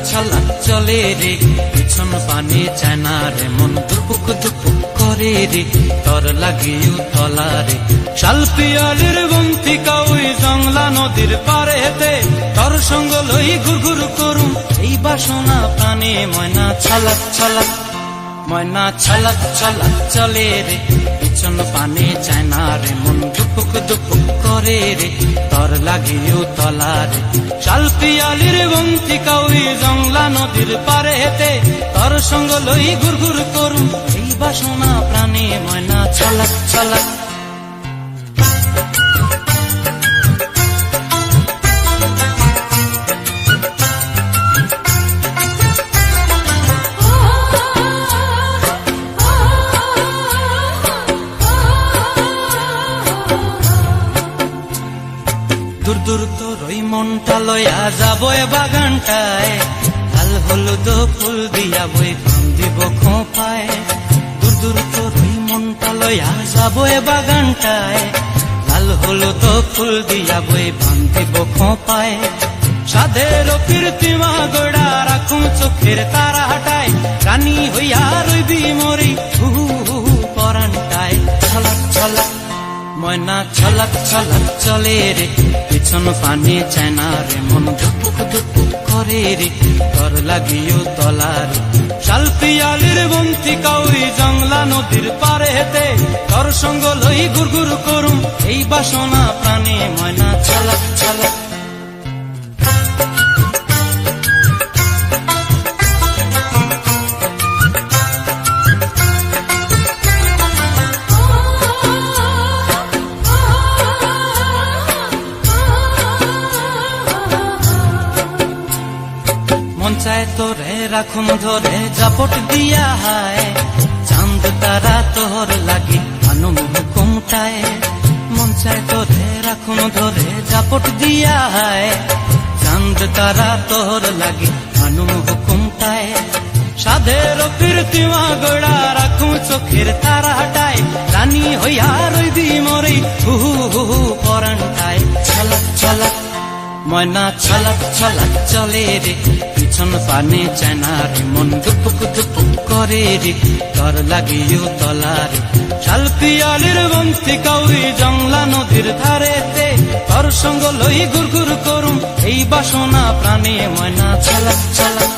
ছলাক চলে রে, পিছন পানে চায় না রে, মন দুপুক দুপুক করে রে, তর লাগিও তলা রে। শাল পিয়ালির বন্তিকা ওই জংলা নদীর পারে হেতে, তর সঙ্গ লই ঘুরঘুর করুম এই বাসনা প্রাণে। ময়না ছলাক ছলাক, ময়না ছলাক ছলাক চলে রে, পিছন পানে চায় না রে, মন দুপুক দুপুক করে রে, তর লাগিও তলা রে। শাল পিয়ালির বন্তিকা ওই জংলা নদীর পারে হেতে, তর সঙ্গ লই ঘুরঘুর করুম এই বাসনা প্রাণে। ময়না ছলাক ছলাক। দূর দূর তোর ওই মনটা লয়া যাব বাগানটায়, লাল হলুদ ফুল দিয়া বই বান্ধিব খোঁপায়। দূর দূর তোর ওই মনটা লয়া যাব বাগানটায়, লাল হলুদ ফুল দিয়া বই বান্ধিব খোঁপায়। সাধের কীর্তিমা গোড়া রাখুম চোখের তারা হাটায়, রানী হইয়া রইবি মরি হু হু পরানটায়। ছলাক ছলাক, ময়না ছলাক ছলাক চলে রে, পিছন পানে চায় না রে, মন দুপুক দুপুক করে রে, তর লাগিও তলা রে। শাল পিয়ালির বন্তিকা ওই জংলা নদীর পারে হেতে, তর সঙ্গ লই ঘুরঘুর করুম এই বাসনা প্রাণে। ময়না ছলাক ছলাক। মন চায় তোরে রাখুম ধরে জাপট দিয়া হায়, চাঁদ তারা তোর লাগি আনুম হুকুমটায়। মন চায় তোরে রাখুম ধরে জাপট দিয়া হায়, চাঁদ তারা তোর লাগি আনুম হুকুমটায়। সাধের কীর্তিমা গোড়া রাখুম চোখের তারা হাটায়, রানী হইয়া রইবি মরি হু হু পরানটায়। ছলাক ছলাক, ময়না ছলাক ছলাক চলে রে, পিছন পানে চায় না রে, মন দুপুক দুপুক করে রে, তর লাগিও তলা রে। শাল পিয়ালির বন্তিকা ওই জংলা নদীর ধারেতে, তর সঙ্গ লই ঘুরঘুর করুম এই বাসনা প্রাণে। ময়না ছলাক ছলাক।